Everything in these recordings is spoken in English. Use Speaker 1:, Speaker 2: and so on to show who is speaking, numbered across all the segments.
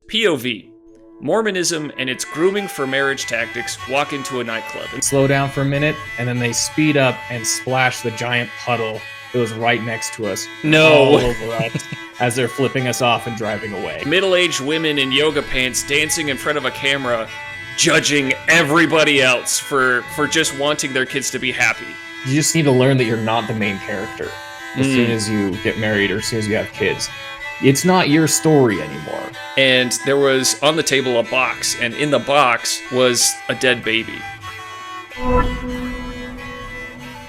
Speaker 1: POV. Mormonism and its grooming for marriage tactics walk into a nightclub.
Speaker 2: Slow down for a minute, and then they speed up and splash the giant puddle that was right next to us all over us as they're flipping us off and driving away.
Speaker 1: Middle-aged women in yoga pants dancing in front of a camera, judging everybody else for just wanting their kids to be happy.
Speaker 2: You just need to learn that you're not the main character as soon as you get married or as soon as you have kids. It's not your story anymore.
Speaker 1: And there was on the table a box, and in the box was a dead baby.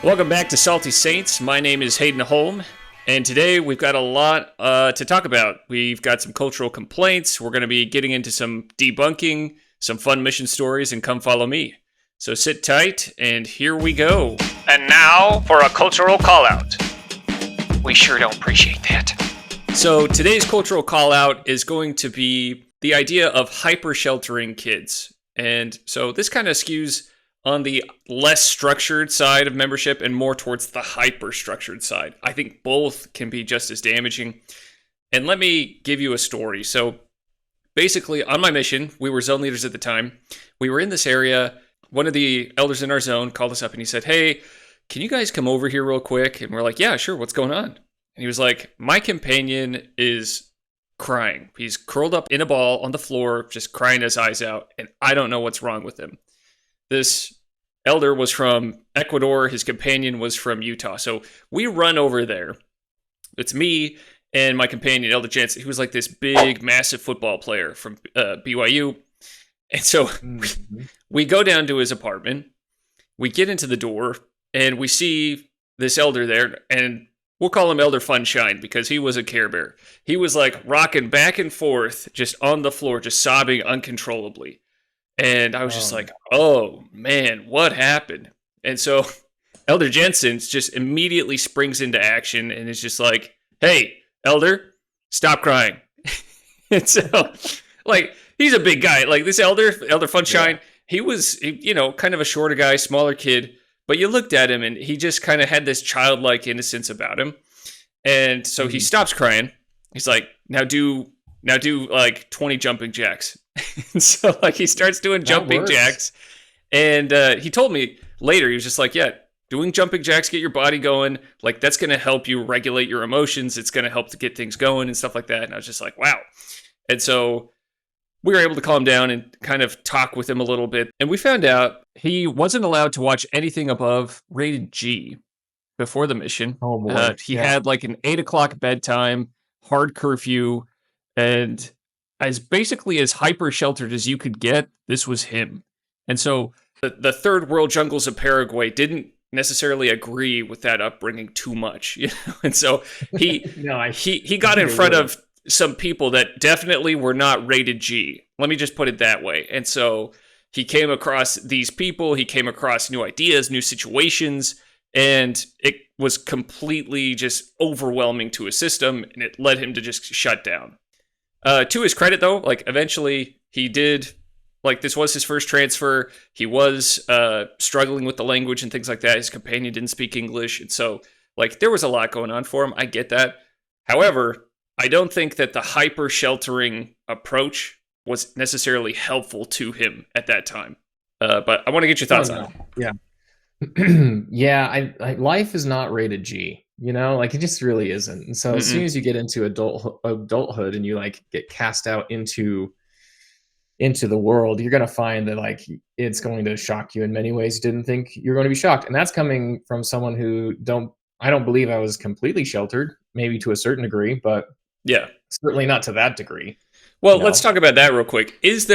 Speaker 1: Welcome back to Salty Saints. My name is Hayden Holm, and today we've got a lot to talk about. We've got some cultural complaints. We're going to be getting into some debunking, some fun mission stories, and come follow me. So sit tight, and here we go.
Speaker 3: And now for a cultural call-out. We sure don't appreciate that.
Speaker 1: So today's cultural call-out is going to be the idea of hyper-sheltering kids. And so this kind of skews on the less structured side of membership and more towards the hyper-structured side. I think both can be just as damaging. And let me give you a story. So basically, on my mission, we were zone leaders at the time. We were in this area. One of the elders in our zone called us up and he said, "Hey, can you guys come over here real quick?" And we're like, "Yeah, sure. What's going on?" And he was like, "My companion is crying. He's curled up in a ball on the floor, just crying his eyes out, and I don't know what's wrong with him." This elder was from Ecuador. His companion was from Utah. So we run over there. It's me and my companion, Elder Jansen, who was like this big, massive football player from BYU. And so we go down to his apartment. We get into the door, and we see this elder there, and we'll call him Elder Funshine because he was a Care Bear. He was like rocking back and forth, just on the floor, just sobbing uncontrollably. And I was just like, oh man, what happened? And so Elder Jensen just immediately springs into action and is just like, "Hey, Elder, stop crying." And so, like, he's a big guy. Like this Elder Funshine, he was, kind of a shorter guy, smaller kid. But you looked at him and he just kind of had this childlike innocence about him. And so he stops crying. He's like, now do like 20 jumping jacks. And so like he starts doing jumping jacks. And he told me later, he was just like, yeah, doing jumping jacks, get your body going. Like that's going to help you regulate your emotions. It's going to help to get things going and stuff like that. And I was just like, wow. And so we were able to calm down and kind of talk with him a little bit. And we found out he wasn't allowed to watch anything above rated G before the mission.
Speaker 2: Oh, boy.
Speaker 1: He had like an 8 o'clock bedtime, hard curfew, and as basically as hyper sheltered as you could get, this was him. And so the third world jungles of Paraguay didn't necessarily agree with that upbringing too much. And so he he got in front of some people that definitely were not rated G. Let me just put it that way. And so he came across these people, he came across new ideas, new situations, and it was completely just overwhelming to his system, and it led him to just shut down. To his credit, though, like eventually he did, like this was his first transfer. He was struggling with the language and things like that. His companion didn't speak English, and so like there was a lot going on for him. I get that. However, I don't think that the hyper-sheltering approach was necessarily helpful to him at that time. But I want to get your thoughts on it.
Speaker 2: Yeah. Yeah, life is not rated G, like it just really isn't. And so as soon as you get into adulthood and you like get cast out into the world, you're going to find that like it's going to shock you in many ways you didn't think you're going to be shocked. And that's coming from someone who I don't believe I was completely sheltered, maybe to a certain degree, but
Speaker 1: yeah,
Speaker 2: certainly not to that degree.
Speaker 1: Well, let's talk about that real quick. Is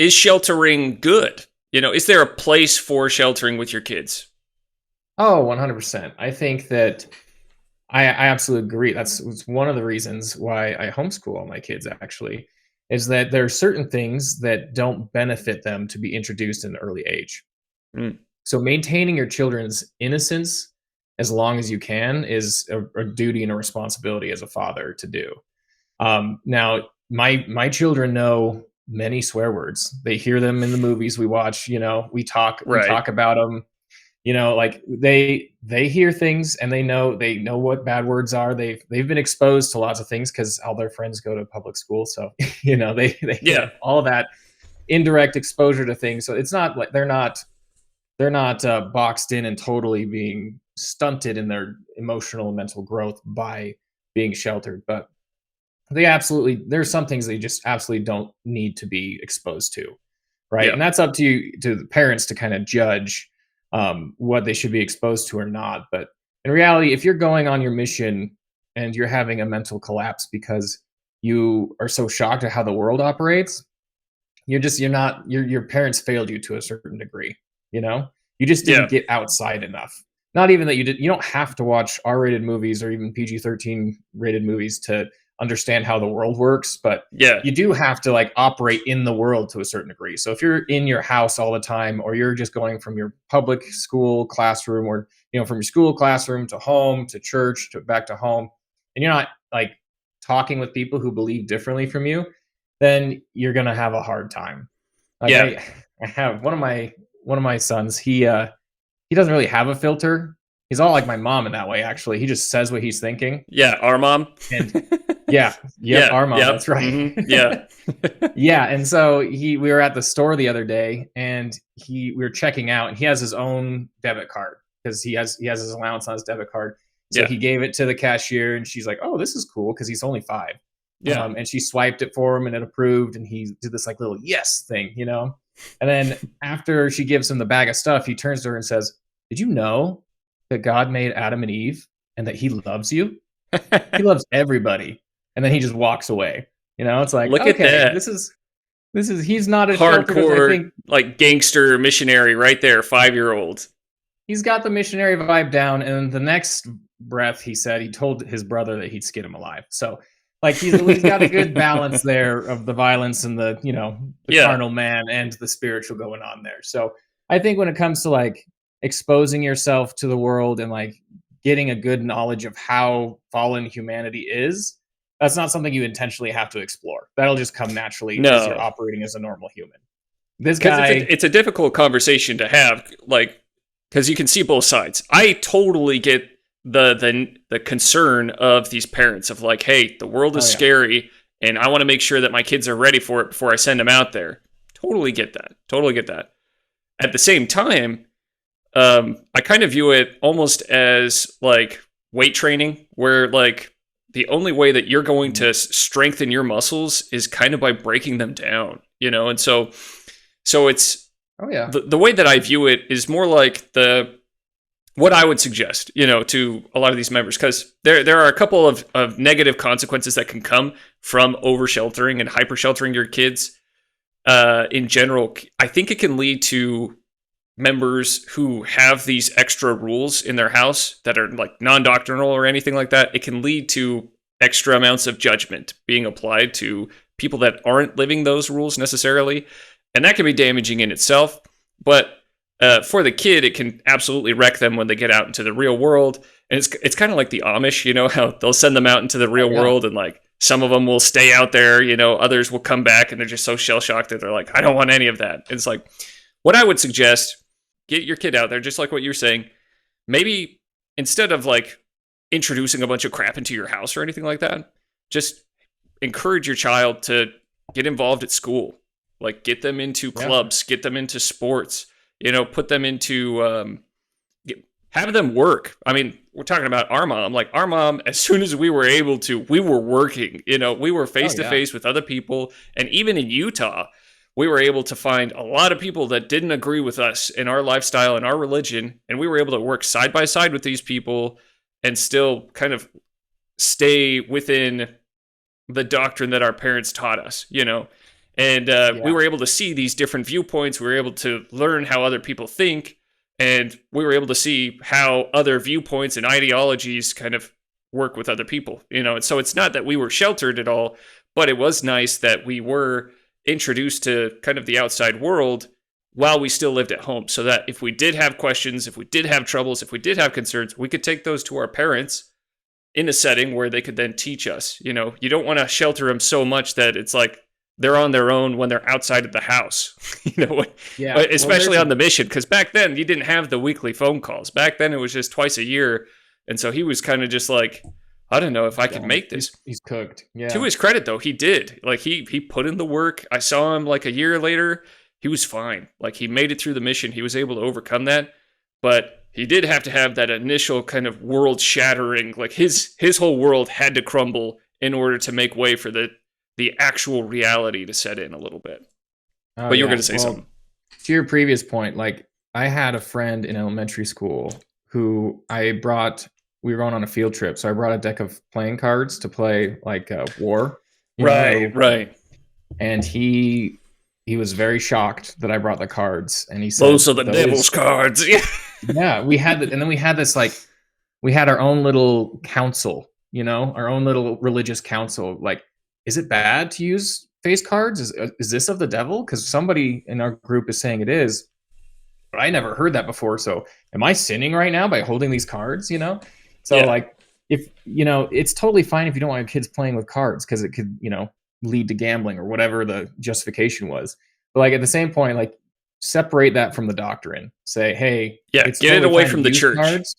Speaker 1: sheltering good? Is there a place for sheltering with your kids?
Speaker 2: Oh, 100%. I think that I absolutely agree. That's one of the reasons why I homeschool all my kids, actually, is that there are certain things that don't benefit them to be introduced at an early age. So maintaining your children's innocence as long as you can is a duty and a responsibility as a father to do. Now, my children know many swear words. They hear them in the movies we watch. We talk about them. like they hear things and they know what bad words are. They've been exposed to lots of things because all their friends go to public school, so they
Speaker 1: Yeah.
Speaker 2: have all of that indirect exposure to things. So it's not like they're not boxed in and totally being stunted in their emotional and mental growth by being sheltered. But there's some things they just absolutely don't need to be exposed to, right?
Speaker 1: Yeah.
Speaker 2: And that's up to you, to the parents, to kind of judge what they should be exposed to or not. But in reality, if you're going on your mission and you're having a mental collapse because you are so shocked at how the world operates, your parents failed you to a certain degree. You just didn't get outside enough. Not even that you don't have to watch R-rated movies or even PG-13 rated movies to understand how the world works, but you do have to like operate in the world to a certain degree. So if you're in your house all the time, or you're just going from your public school classroom, or from your school classroom to home to church to back to home, and you're not like talking with people who believe differently from you, then you're gonna have a hard time. Like, I have one of my sons. He doesn't really have a filter. He's all like my mom in that way. Actually, he just says what he's thinking.
Speaker 1: Yeah, our mom.
Speaker 2: And our mom. That's right.
Speaker 1: Mm-hmm. Yeah,
Speaker 2: yeah. And so we were at the store the other day, and we were checking out, and he has his own debit card because he has his allowance on his debit card. So he gave it to the cashier, and she's like, "Oh, this is cool," because he's only 5.
Speaker 1: Yeah.
Speaker 2: And she swiped it for him, and it approved, and he did this like little yes thing, And then after she gives him the bag of stuff, he turns to her and says, "Did you know that God made Adam and Eve and that he loves you? He loves everybody." And then he just walks away. It's like,
Speaker 1: look at that.
Speaker 2: This is he's not as
Speaker 1: hardcore, like gangster missionary right there, 5-year-old.
Speaker 2: He's got the missionary vibe down, and the next breath he told his brother that he'd skin him alive. So like he's got a good balance there of the violence and the carnal man and the spiritual going on there. So I think when it comes to like exposing yourself to the world and like getting a good knowledge of how fallen humanity is, that's not something you intentionally have to explore. That'll just come naturally as you're operating as a normal human. This guy,
Speaker 1: it's a difficult conversation to have, like, because you can see both sides. I totally get the concern of these parents of like, hey, the world is scary, and I want to make sure that my kids are ready for it before I send them out there. Totally get that. At the same time, I kind of view it almost as like weight training, where like the only way that you're going to strengthen your muscles is kind of by breaking them down, and so it's the way that I view it is more like what I would suggest, to a lot of these members, because there are a couple of negative consequences that can come from over sheltering and hyper sheltering your kids. In general, I think it can lead to members who have these extra rules in their house that are like non-doctrinal or anything like that. It can lead to extra amounts of judgment being applied to people that aren't living those rules necessarily. And that can be damaging in itself. But for the kid, it can absolutely wreck them when they get out into the real world. And it's kind of like the Amish, how they'll send them out into the real world, and like some of them will stay out there, others will come back and they're just so shell-shocked that they're like, I don't want any of that. And it's like, what I would suggest, get your kid out there, just like what you're saying. Maybe instead of like introducing a bunch of crap into your house or anything like that, just encourage your child to get involved at school. Like get them into clubs, get them into sports, put them into, have them work. I mean, we're talking about our mom. Like our mom, as soon as we were able to, we were working, we were face to face with other people. And even in Utah, we were able to find a lot of people that didn't agree with us in our lifestyle and our religion. And we were able to work side by side with these people and still kind of stay within the doctrine that our parents taught us, And we were able to see these different viewpoints. We were able to learn how other people think. And we were able to see how other viewpoints and ideologies kind of work with other people, And so it's not that we were sheltered at all, but it was nice that we were introduced to kind of the outside world while we still lived at home, so that if we did have questions, if we did have troubles, if we did have concerns, we could take those to our parents in a setting where they could then teach us. You don't want to shelter them so much that it's like they're on their own when they're outside of the house.
Speaker 2: Yeah. Well,
Speaker 1: Especially on the mission, because back then you didn't have the weekly phone calls. Back then it was just twice a year, and so he was kind of just like, I don't know if I could make this.
Speaker 2: He's cooked. Yeah.
Speaker 1: To his credit, though, he did. Like he put in the work. I saw him like a year later. He was fine. Like he made it through the mission. He was able to overcome that, but he did have to have that initial kind of world shattering. Like his whole world had to crumble in order to make way for the actual reality to set in a little bit.
Speaker 2: Oh,
Speaker 1: But you're going to say something.
Speaker 2: To your previous point, like I had a friend in elementary school who we were going on a field trip. So I brought a deck of playing cards to play like war.
Speaker 1: Right.
Speaker 2: And he was very shocked that I brought the cards. And he said,
Speaker 1: those are the devil's cards.
Speaker 2: Yeah, we had and then we had this like, we had our own little council, our own little religious council. Like, is it bad to use face cards? Is this of the devil? Because somebody in our group is saying it is, but I never heard that before. So am I sinning right now by holding these cards? So like, if it's totally fine if you don't want your kids playing with cards because it could lead to gambling or whatever the justification was. But like at the same point, like separate that from the doctrine. Say, hey,
Speaker 1: it's get totally it away from the church. Cards.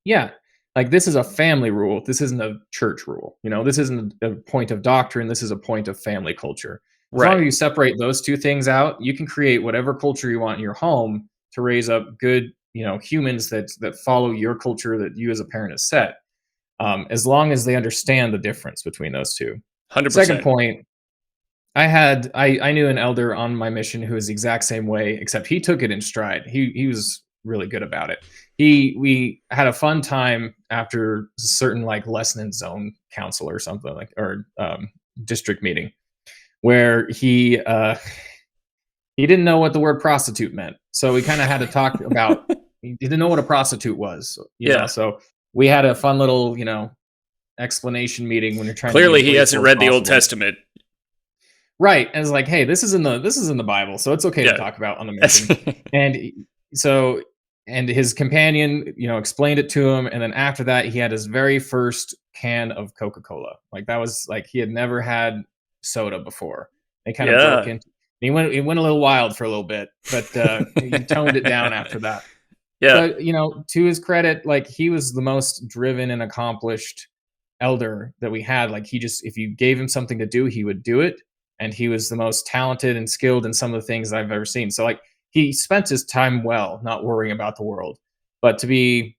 Speaker 2: Yeah. Like this is a family rule. This isn't a church rule. This isn't a point of doctrine. This is a point of family culture. As long as you separate those two things out, you can create whatever culture you want in your home to raise up good, humans that follow your culture that you as a parent has set. As long as they understand the difference between those two.
Speaker 1: 100%.
Speaker 2: Second point, I knew an elder on my mission who was the exact same way, except he took it in stride. He was really good about it. We had a fun time after a certain like lesson in zone council or something or district meeting where he didn't know what the word prostitute meant. So we kind of had to talk about, he didn't know what a prostitute was. You know? So we had a fun little, explanation meeting when you're trying
Speaker 1: Clearly
Speaker 2: to
Speaker 1: he hasn't read the Old Testament.
Speaker 2: Right. And it's like, hey, this is in the Bible, so it's okay to talk about on the mission. And his companion, explained it to him, and then after that, he had his very first can of Coca-Cola. Like that was like he had never had soda before. They kind of broke into. He went a little wild for a little bit, but he toned it down after that.
Speaker 1: Yeah.
Speaker 2: But to his credit, like he was the most driven and accomplished elder that we had. Like if you gave him something to do, he would do it. And he was the most talented and skilled in some of the things I've ever seen. So like he spent his time well, not worrying about the world. But to be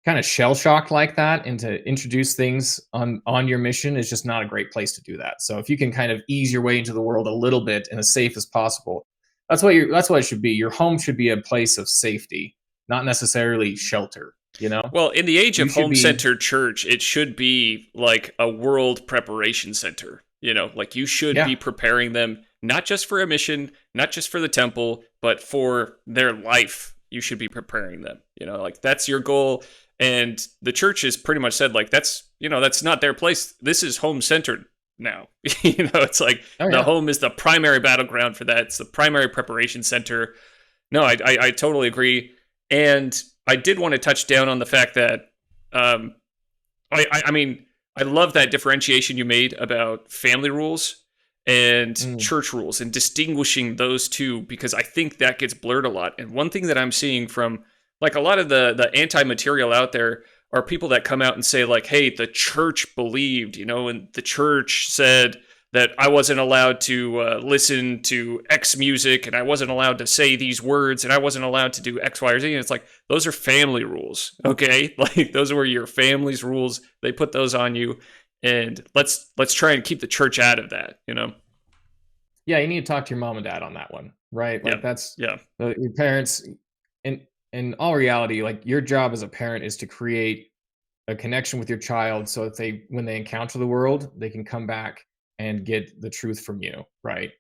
Speaker 2: kind of shell-shocked like that and to introduce things on your mission is just not a great place to do that. So if you can kind of ease your way into the world a little bit and as safe as possible, that's what it should be. Your home should be a place of safety, not necessarily shelter.
Speaker 1: Well, in the age of home-centered church, it should be like a world preparation center. Like you should be preparing them, not just for a mission, not just for the temple, but for their life. You should be preparing them, like that's your goal. And the church has pretty much said like, that's not their place. This is home-centered now. It's like the home is the primary battleground for that. It's the primary preparation center. No, I totally agree. And I did want to touch down on the fact that, I mean, I love that differentiation you made about family rules and church rules and distinguishing those two, because I think that gets blurred a lot. And one thing that I'm seeing from like a lot of the anti-material out there are people that come out and say like, hey, the church believed, and the church said that I wasn't allowed to listen to X music and I wasn't allowed to say these words and I wasn't allowed to do X, Y, or Z. And it's like, those are family rules, okay? Like those were your family's rules. They put those on you, and let's try and keep the church out of that,
Speaker 2: Yeah, you need to talk to your mom and dad on that one, right? Like that's your parents. In all reality, like your job as a parent is to create a connection with your child so that when they encounter the world, they can come back and get the truth from you, right?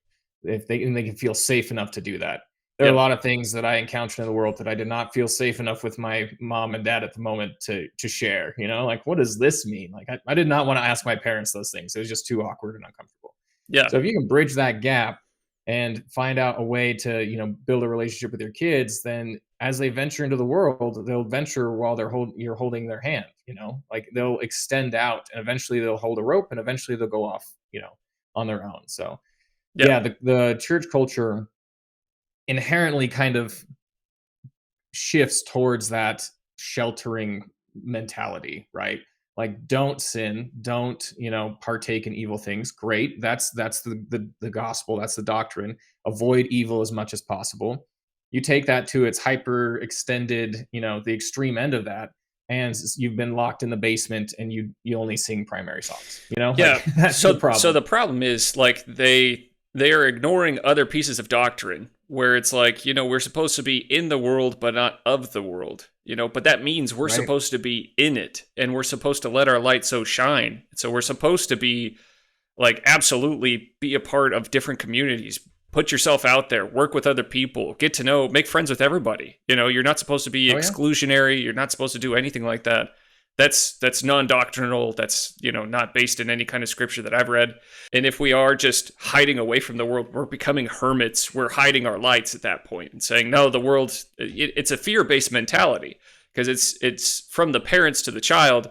Speaker 2: If they can feel safe enough to do that. There are a lot of things that I encountered in the world that I did not feel safe enough with my mom and dad at the moment to share. Like, what does this mean? Like, I did not want to ask my parents those things. It was just too awkward and uncomfortable.
Speaker 1: Yeah.
Speaker 2: So if you can bridge that gap and find out a way to build a relationship with your kids, then as they venture into the world, they'll venture while you're holding their hand. Like they'll extend out, and eventually they'll hold a rope, and eventually they'll go off on their own. So
Speaker 1: Yeah.
Speaker 2: yeah, the church culture inherently kind of shifts towards that sheltering mentality, right? Like, don't sin, don't, partake in evil things. Great. That's the gospel, that's the doctrine. Avoid evil as much as possible. You take that to its hyper extended, the extreme end of that, and you've been locked in the basement and you only sing primary songs.
Speaker 1: Yeah.
Speaker 2: Like that's the problem.
Speaker 1: So the problem is like they are ignoring other pieces of doctrine where it's like, we're supposed to be in the world but not of the world. But that means we're
Speaker 2: Right.
Speaker 1: supposed to be in it, and we're supposed to let our light so shine. So we're supposed to be like absolutely be a part of different communities. Put yourself out there, work with other people, get to know, make friends with everybody. You're not supposed to be
Speaker 2: Oh, yeah.
Speaker 1: exclusionary. You're not supposed to do anything like that. That's non-doctrinal. That's, not based in any kind of scripture that I've read. And if we are just hiding away from the world, we're becoming hermits. We're hiding our lights at that point and saying, no, the world, it's a fear-based mentality because it's from the parents to the child.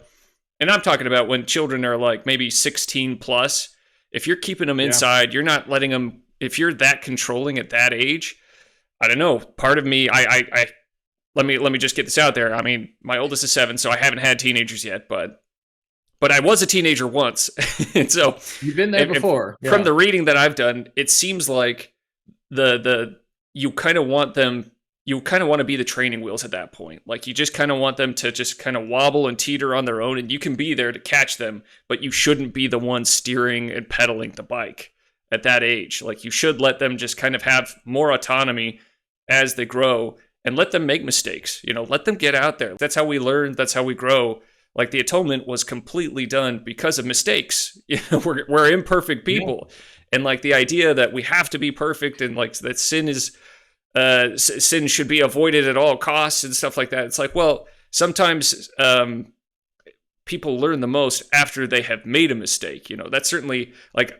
Speaker 1: And I'm talking about when children are like maybe 16 plus. If you're keeping them inside, you're not letting them, if you're that controlling at that age, I don't know. Part of me, I let me just get this out there. I mean, my oldest is 7, so I haven't had teenagers yet, but I was a teenager once. And so
Speaker 2: You've been there before.
Speaker 1: From the reading that I've done, it seems like you kind of want them, you kind of want to be the training wheels at that point. Like you just kind of want them to just kind of wobble and teeter on their own, and you can be there to catch them, but you shouldn't be the one steering and pedaling the bike at that age. Like you should let them just kind of have more autonomy as they grow and let them make mistakes. Let them get out there. That's how we learn. That's how we grow. Like the atonement was completely done because of mistakes. We're imperfect people. Yeah. And like the idea that we have to be perfect and like that sin should be avoided at all costs and stuff like that. It's like, well, sometimes people learn the most after they have made a mistake. That's certainly like,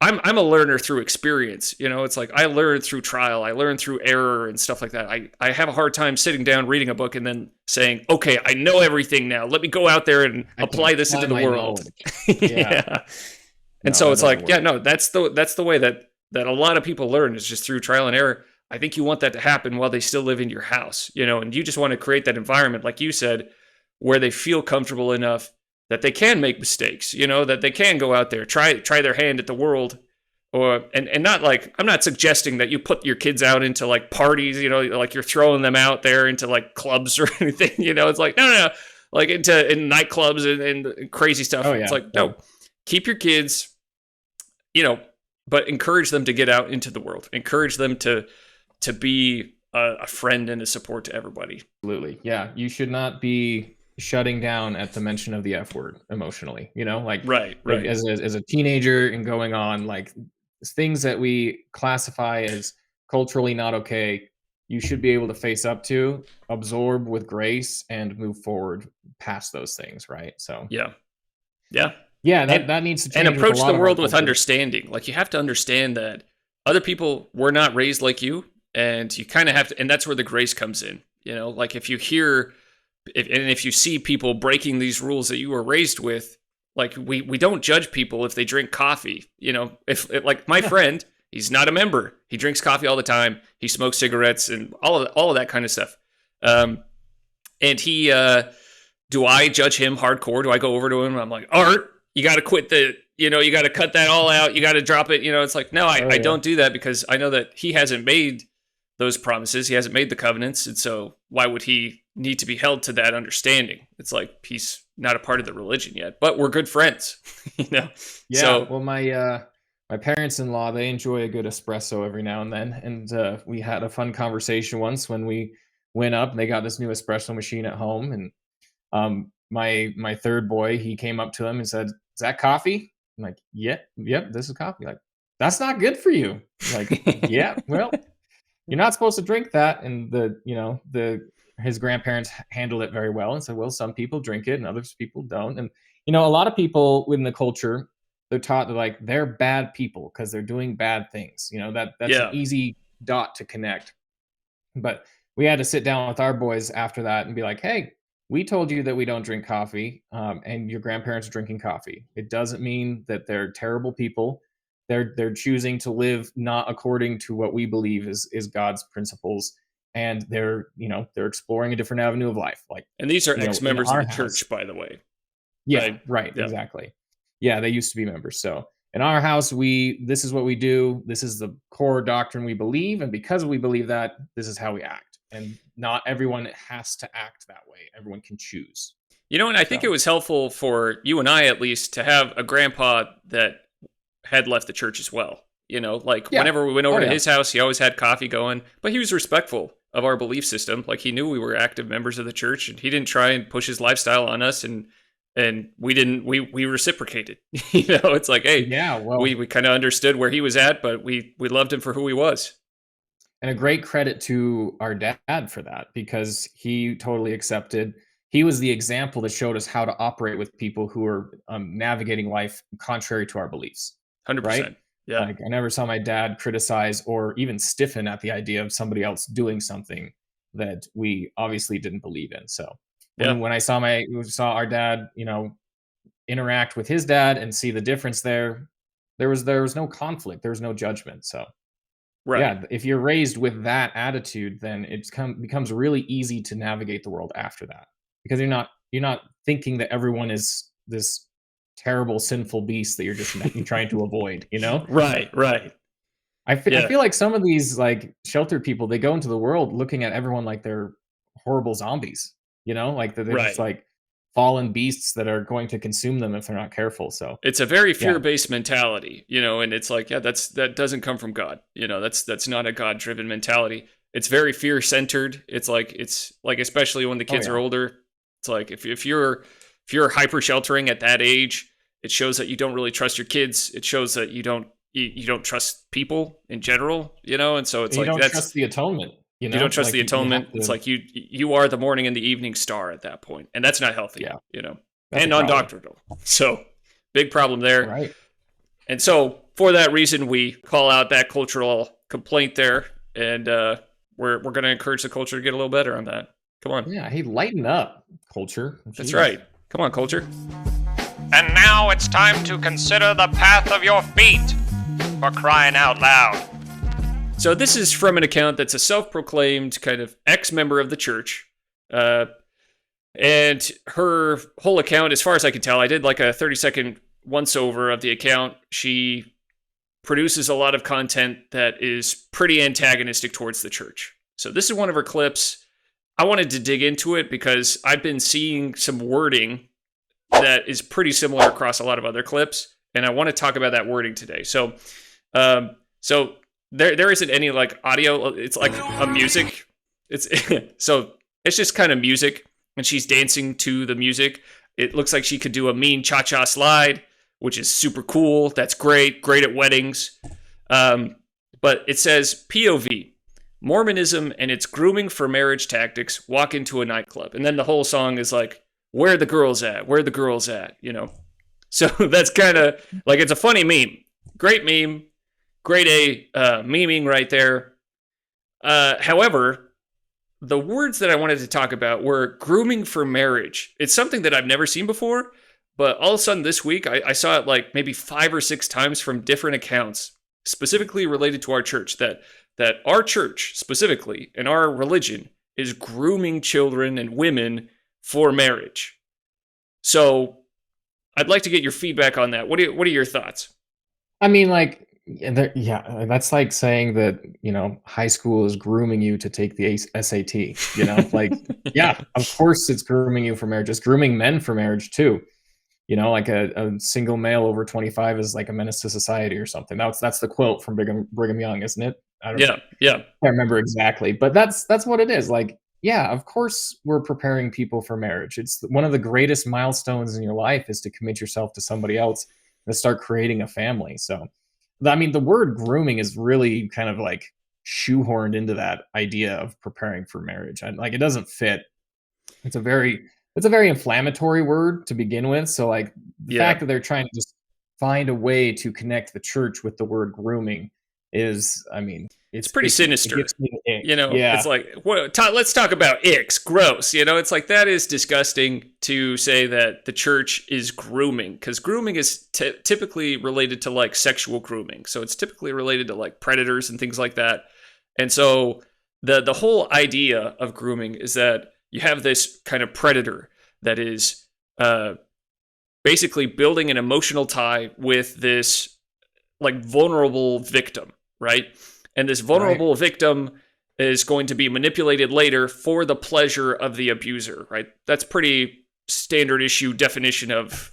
Speaker 1: I'm a learner through experience. It's like I learn through trial. I learn through error and stuff like that. I have a hard time sitting down, reading a book, and then saying, okay, I know everything now. Let me go out there and apply this into the world. Yeah. And so it's like, that's the way that a lot of people learn is just through trial and error. I think you want that to happen while they still live in your house, and you just want to create that environment, like you said, where they feel comfortable enough that they can make mistakes, that they can go out there, try their hand at the world, and not like, I'm not suggesting that you put your kids out into like parties, like you're throwing them out there into like clubs or anything, it's like, no, like in nightclubs and crazy stuff.
Speaker 2: Oh, yeah.
Speaker 1: It's like, no, keep your kids, but encourage them to get out into the world, encourage them to be a friend and a support to everybody.
Speaker 2: Absolutely. Yeah. You should not be shutting down at the mention of the F word emotionally, like
Speaker 1: right.
Speaker 2: Like as a teenager and going on, like things that we classify as culturally not okay, you should be able to face up to, absorb with grace, and move forward past those things, right? So
Speaker 1: yeah,
Speaker 2: that needs to change,
Speaker 1: and approach the world with understanding. Like you have to understand that other people were not raised like you, and you kind of have to, and that's where the grace comes in. Like if you hear. If you see people breaking these rules that you were raised with, like we don't judge people if they drink coffee. If like my friend, he's not a member. He drinks coffee all the time. He smokes cigarettes and all of that kind of stuff. And he, do I judge him hardcore? Do I go over to him? I'm like, Art, you got to quit you got to cut that all out. You got to drop it. It's like, no, I don't do that because I know that he hasn't made those promises. He hasn't made the covenants. And so why would he need to be held to that understanding? It's like he's not a part of the religion yet, but we're good friends. Yeah. So,
Speaker 2: well, my parents-in-law, they enjoy a good espresso every now and then, and we had a fun conversation once when we went up and they got this new espresso machine at home, and my third boy, he came up to him and said, "Is that coffee?" I'm like, yep, this is coffee. Like, that's not good for you. Like, yeah, well, you're not supposed to drink that. And his grandparents handled it very well and said, well, some people drink it and others people don't. And, a lot of people within the culture, they're taught that like they're bad people because they're doing bad things. That's an easy dot to connect. But we had to sit down with our boys after that and be like, hey, we told you that we don't drink coffee, and your grandparents are drinking coffee. It doesn't mean that they're terrible people. they're choosing to live not according to what we believe is God's principles, and they're they're exploring a different avenue of life. Like,
Speaker 1: And these are
Speaker 2: in
Speaker 1: ex-members of
Speaker 2: our
Speaker 1: the
Speaker 2: house,
Speaker 1: church, by the way.
Speaker 2: yeah,
Speaker 1: Right?
Speaker 2: right,
Speaker 1: Yeah.
Speaker 2: exactly. Yeah, they used to be members. So in our house, this is what we do. This is the core doctrine we believe, and because we believe that, this is how we act. And not everyone has to act that way. Everyone can choose.
Speaker 1: And I think it
Speaker 2: So
Speaker 1: was helpful for you and I, at least, to have a grandpa that had left the church as well. Like
Speaker 2: yeah,
Speaker 1: whenever we went over
Speaker 2: oh
Speaker 1: to
Speaker 2: yeah,
Speaker 1: his house, he always had coffee going, but he was respectful of our belief system. Like, he knew we were active members of the church, and he didn't try and push his lifestyle on us, and we didn't, we reciprocated. It's like, hey,
Speaker 2: yeah. Well,
Speaker 1: we kind of understood where he was at, but we loved him for who he was.
Speaker 2: and a great credit to our dad for that, because he totally accepted. He was the example that showed us how to operate with people who are navigating life contrary to our beliefs. Right?
Speaker 1: 100%. Yeah.
Speaker 2: Like, I never saw my dad criticize or even stiffen at the idea of somebody else doing something that we obviously didn't believe in. So
Speaker 1: Yeah.
Speaker 2: when I saw our dad, interact with his dad and see the difference there was no conflict, there was no judgment. So
Speaker 1: Right.
Speaker 2: yeah, if you're raised with that attitude, then becomes really easy to navigate the world after that, because you're not thinking that everyone is this terrible sinful beast that you're trying to avoid.
Speaker 1: Right.
Speaker 2: I
Speaker 1: Yeah.
Speaker 2: feel like some of these, like, sheltered people, they go into the world looking at everyone like they're horrible zombies. Like they're just
Speaker 1: Right.
Speaker 2: like fallen beasts that are going to consume them if they're not careful. So
Speaker 1: It's a very
Speaker 2: yeah,
Speaker 1: fear-based mentality, and it's like, yeah, that doesn't come from God. That's not a God-driven mentality. It's very fear-centered. It's like especially when the
Speaker 2: oh
Speaker 1: kids
Speaker 2: yeah,
Speaker 1: are older, it's like if you're hyper sheltering at that age, it shows that you don't really trust your kids. It shows that you don't trust people in general, and so it's
Speaker 2: and you
Speaker 1: like
Speaker 2: don't trust the atonement.
Speaker 1: you don't trust
Speaker 2: Like,
Speaker 1: the
Speaker 2: you have
Speaker 1: atonement. It's
Speaker 2: to.
Speaker 1: like you are the morning and the evening star at that point, and that's not healthy,
Speaker 2: Yeah, that's
Speaker 1: and
Speaker 2: a problem.
Speaker 1: non-doctrinal. So big problem there.
Speaker 2: Right.
Speaker 1: And so for that reason, we call out that cultural complaint there, and we're going to encourage the culture to get a little better on that. Come on,
Speaker 2: Yeah. Hey, lighten up, culture.
Speaker 1: that's
Speaker 2: Jeez.
Speaker 1: right. Come on, culture.
Speaker 3: And now it's time to consider the path of your feet. For crying out loud.
Speaker 1: So this is from an account that's a self-proclaimed kind of ex-member of the church. And her whole account, as far as I can tell, I did like a 30-second once-over of the account. She produces a lot of content that is pretty antagonistic towards the church. So this is one of her clips. I wanted to dig into it because I've been seeing some wording that is pretty similar across a lot of other clips, and I want to talk about that wording today. So there isn't any like audio. It's like a music. It's so it's just kind of music, and she's dancing to the music. It looks like she could do a mean cha-cha slide, which is super cool. That's great at weddings. But it says POV, Mormonism and its grooming for marriage tactics walk into a nightclub. And then the whole song is like, where are the girls at? Where are the girls at? So that's kind of like, it's a funny meme. Great meme. Grade A memeing right there. However, the words that I wanted to talk about were grooming for marriage. It's something that I've never seen before, but all of a sudden this week, I saw it like maybe 5 or 6 times from different accounts, specifically related to our church, that our church specifically and our religion is grooming children and women for marriage. So I'd like to get your feedback on that. What are your thoughts?
Speaker 2: I mean, like, yeah, that's like saying that, high school is grooming you to take the SAT, like, yeah, of course it's grooming you for marriage. It's grooming men for marriage too. Like a single male over 25 is like a menace to society or something. That's the quote from Brigham Young, isn't it? I
Speaker 1: Yeah.
Speaker 2: can't remember exactly, but that's what it is. Like, yeah, of course we're preparing people for marriage. It's one of the greatest milestones in your life is to commit yourself to somebody else and start creating a family. So, I mean, the word grooming is really kind of like shoehorned into that idea of preparing for marriage. And like, it doesn't fit. It's a very inflammatory word to begin with. So like the fact that they're trying to just find a way to connect the church with the word grooming is, I mean,
Speaker 1: It's
Speaker 2: it's
Speaker 1: pretty
Speaker 2: icky. It
Speaker 1: sinister.
Speaker 2: gives me the ick.
Speaker 1: You know,
Speaker 2: Yeah.
Speaker 1: it's like, let's talk about icks. Gross. You know, it's like that is disgusting to say that the church is grooming, because grooming is typically related to like sexual grooming. So it's typically related to like predators and things like that. And so the whole idea of grooming is that you have this kind of predator that is basically building an emotional tie with this like vulnerable victim, right? And this vulnerable victim is going to be manipulated later for the pleasure of the abuser, right? That's pretty standard issue definition of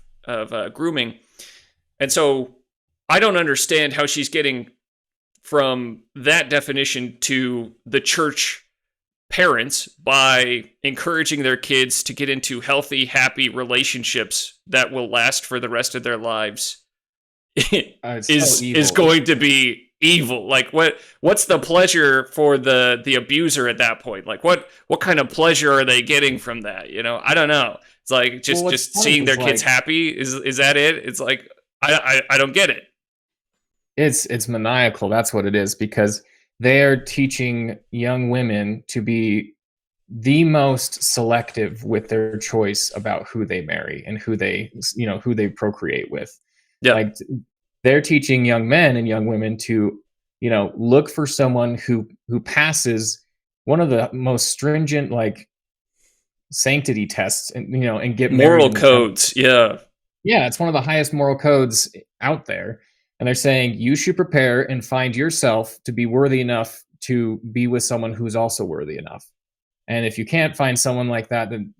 Speaker 1: grooming. And so I don't understand how she's getting from that definition to the church parents by encouraging their kids to get into healthy, happy relationships that will last for the rest of their lives is going to be evil. Like what's the pleasure for the abuser at that point? Like what kind of pleasure are they getting from that? You know, I don't know. It's like just seeing their kids happy is that it? It's like I don't get it.
Speaker 2: It's maniacal. That's what it is, because they are teaching young women to be the most selective with their choice about who they marry and who they procreate with.
Speaker 1: Yeah.
Speaker 2: Like they're teaching young men and young women to, look for someone who passes one of the most stringent like sanctity tests, and get
Speaker 1: moral codes. Yeah.
Speaker 2: Yeah, it's one of the highest moral codes out there. And they're saying you should prepare and find yourself to be worthy enough to be with someone who's also worthy enough. And if you can't find someone like that, then,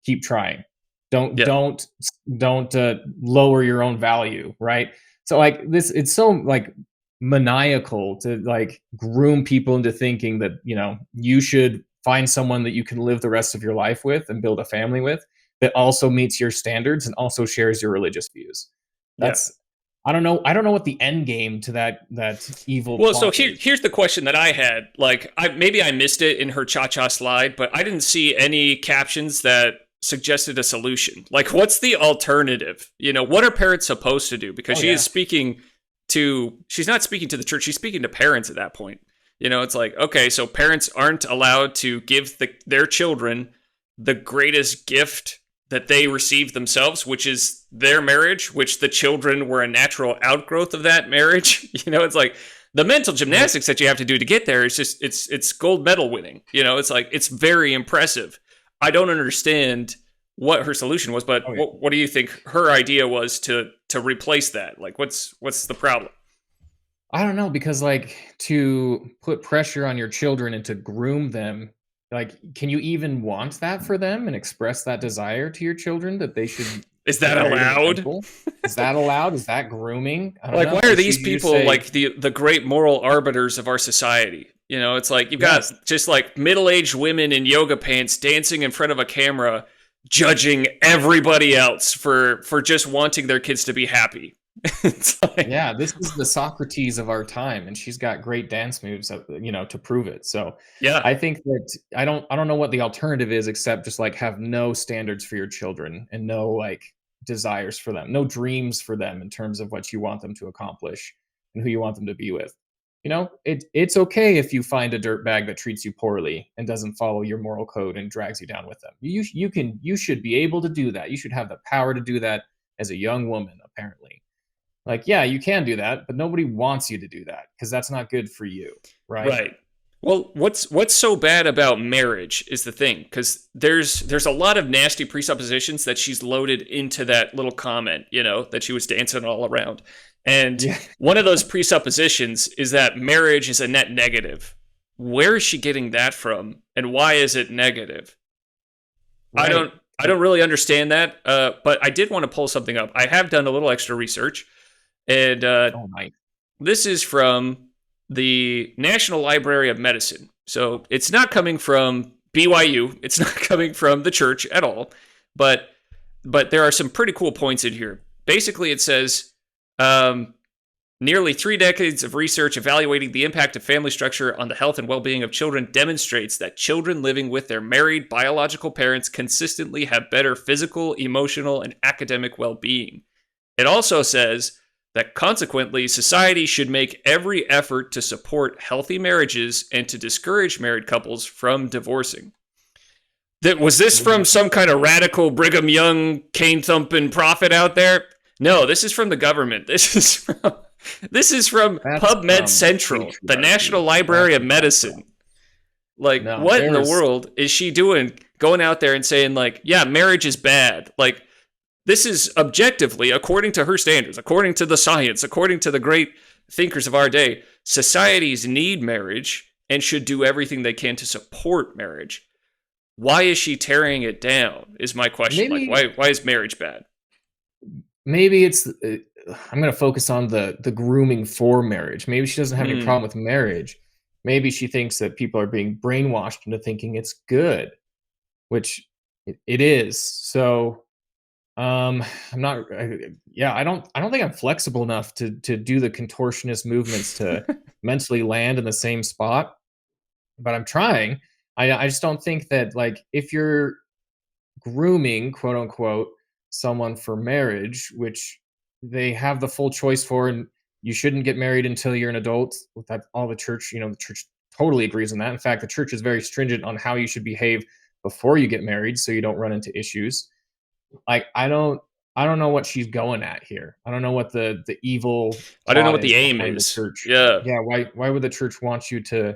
Speaker 2: keep trying. Don't lower your own value, right? So like this, it's so like maniacal to like groom people into thinking that, you should find someone that you can live the rest of your life with and build a family with that also meets your standards and also shares your religious views. That's I don't know what the end game to that evil.
Speaker 1: Well, so here's the question that I had. Like, maybe I missed it in her cha-cha slide, but I didn't see any captions that suggested a solution. Like, what's the alternative? What are parents supposed to do? Because she's not speaking to the church. She's speaking to parents at that point. It's like, okay, so parents aren't allowed to give their children the greatest gift that they received themselves, which is their marriage, which the children were a natural outgrowth of that marriage. It's like the mental gymnastics that you have to do to get there is just, it's gold medal winning. It's like, it's very impressive. I don't understand what her solution was, but what do you think her idea was to replace that? Like, what's the problem?
Speaker 2: I don't know, because like to put pressure on your children and to groom them, like, can you even want that for them and express that desire to your children that they should?
Speaker 1: Is that allowed?
Speaker 2: Is that allowed? Is that grooming? I don't know.
Speaker 1: Why are these people like the great moral arbiters of our society? It's like you've got just like middle-aged women in yoga pants dancing in front of a camera, judging everybody else for just wanting their kids to be happy. It's like,
Speaker 2: yeah, this is the Socrates of our time, and she's got great dance moves, to prove it. So
Speaker 1: yeah,
Speaker 2: I think that I don't know what the alternative is, except just like have no standards for your children and no like desires for them, no dreams for them in terms of what you want them to accomplish and who you want them to be with. It's okay if you find a dirtbag that treats you poorly and doesn't follow your moral code and drags you down with them. You should be able to do that. You should have the power to do that as a young woman, apparently. Like, yeah, you can do that, but nobody wants you to do that because that's not good for you, right?
Speaker 1: Right. Well, what's so bad about marriage is the thing, because there's a lot of nasty presuppositions that she's loaded into that little comment, that she was dancing all around. And one of those presuppositions is that marriage is a net negative. Where is she getting that from, and why is it negative? Right. I don't really understand that, but I did want to pull something up. I have done a little extra research. And this is from the National Library of Medicine. So it's not coming from BYU. It's not coming from the church at all. But there are some pretty cool points in here. Basically, it says nearly 3 decades of research evaluating the impact of family structure on the health and well-being of children demonstrates that children living with their married biological parents consistently have better physical, emotional, and academic well-being. It also says that consequently society should make every effort to support healthy marriages and to discourage married couples from divorcing. Was this from some kind of radical Brigham Young cane thumping prophet out there? No, this is from the government. This is from PubMed Central, the National Library of Medicine. Like, no, what in the world is she doing, going out there and saying, like, yeah, marriage is bad? Like, this is objectively, according to her standards, according to the science, according to the great thinkers of our day, societies need marriage and should do everything they can to support marriage. Why is she tearing it down, is my question. Maybe, like, why is marriage bad?
Speaker 2: Maybe it's, I'm going to focus on the grooming for marriage. Maybe she doesn't have any problem with marriage. Maybe she thinks that people are being brainwashed into thinking it's good, which it is. So I don't think I'm flexible enough to do the contortionist movements to mentally land in the same spot, but I'm trying. I just don't think that, like, if you're grooming, quote unquote, someone for marriage, which they have the full choice for, and you shouldn't get married until you're an adult. That all the church, the church totally agrees on that. In fact, the church is very stringent on how you should behave before you get married, so you don't run into issues. Like, I don't know what she's going at here. I don't know what the evil.
Speaker 1: I don't know what the aim is.
Speaker 2: The church.
Speaker 1: Yeah.
Speaker 2: Why would the church want you to,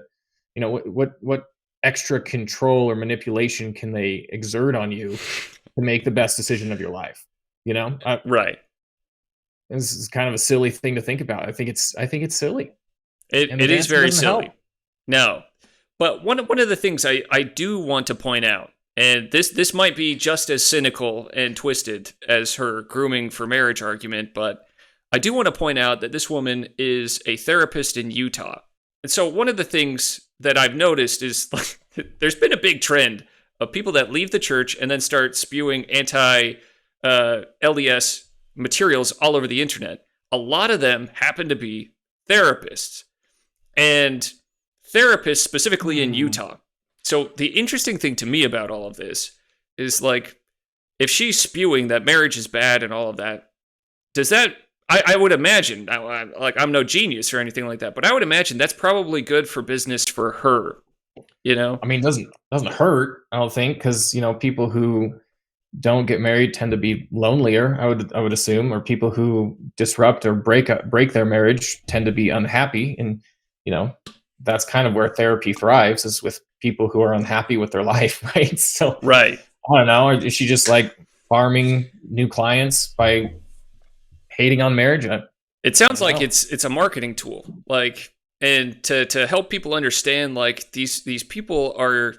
Speaker 2: what extra control or manipulation can they exert on you to make the best decision of your life?
Speaker 1: Right.
Speaker 2: This is kind of a silly thing to think about. I think it's silly.
Speaker 1: It is very silly. Help. No, but one of the things I do want to point out, and this might be just as cynical and twisted as her grooming for marriage argument, but I do want to point out that this woman is a therapist in Utah. And so one of the things that I've noticed is, like, there's been a big trend of people that leave the church and then start spewing anti-LDS materials all over the internet. A lot of them happen to be therapists, and therapists specifically in Utah. So the interesting thing to me about all of this is, like, if she's spewing that marriage is bad and all of that, does that, I would imagine, I'm no genius or anything like that, but I would imagine that's probably good for business for her, I mean, it doesn't hurt, I don't think, because, people who don't get married tend to be lonelier, I would assume, or people who disrupt or break their marriage tend to be unhappy. And, that's kind of where therapy thrives, is with people who are unhappy with their life, right? So, right. I don't know. Is she just, like, farming new clients by hating on marriage? It sounds like it's a marketing tool, like, and to help people understand, like, these people are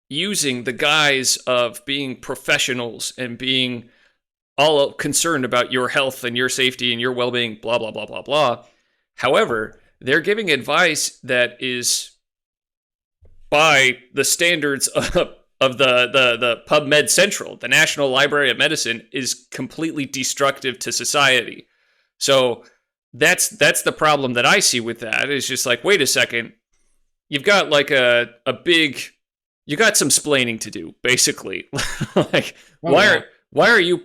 Speaker 1: using the guise of being professionals and being all concerned about your health and your safety and your well-being, blah, blah, blah, blah, blah. However, they're giving advice that is, by the standards of the PubMed Central, the National Library of Medicine, is completely destructive to society. So that's the problem that I see with that. Is just like, wait a second, you've got, like, you got some splaining to do, basically. Like, why are you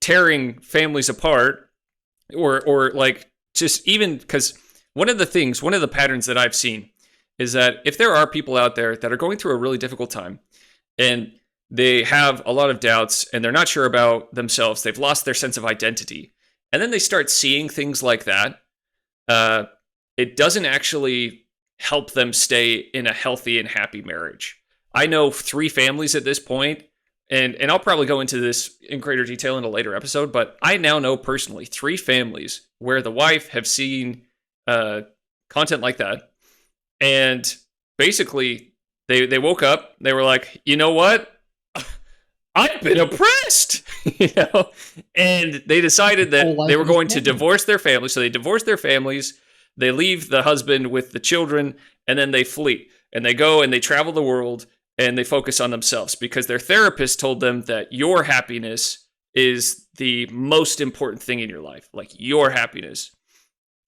Speaker 1: tearing families apart, or like, just even because one of the patterns that I've seen is that if there are people out there that are going through a really difficult time and they have a lot of doubts and they're not sure about themselves, they've lost their sense of identity, and then they start seeing things like that, it doesn't actually help them stay in a healthy and happy marriage. I know 3 families at this point, and I'll probably go into this in greater detail in a later episode, but I now know personally 3 families where the wife have seen content like that, and basically they woke up, they were like, you know what? I've been oppressed, and they decided that they were going to divorce their family. So they divorced their families, they leave the husband with the children, and then they flee, and they go and they travel the world, and they focus on themselves because their therapist told them that your happiness is the most important thing in your life, like your happiness.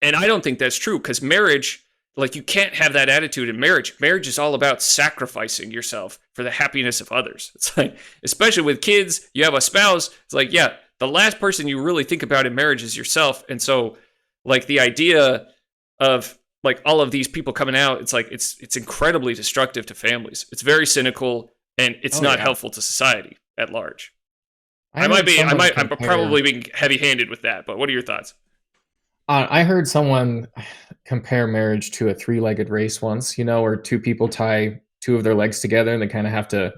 Speaker 1: And I don't think that's true, because marriage, like, you can't have that attitude in marriage. Marriage is all about sacrificing yourself for the happiness of others. It's like, especially with kids, you have a spouse. It's like, yeah, the last person you really think about in marriage is yourself. And so like the idea of like all of these people coming out, it's like it's incredibly destructive to families. It's very cynical, and it's
Speaker 2: Oh
Speaker 1: not
Speaker 2: yeah.
Speaker 1: helpful to society at large.
Speaker 2: I heard somebody
Speaker 1: I'm
Speaker 2: compare.
Speaker 1: probably being heavy-handed with that, but what are your thoughts?
Speaker 2: I heard someone compare marriage to a three-legged race once. Where two people tie two of their legs together and they kind of have to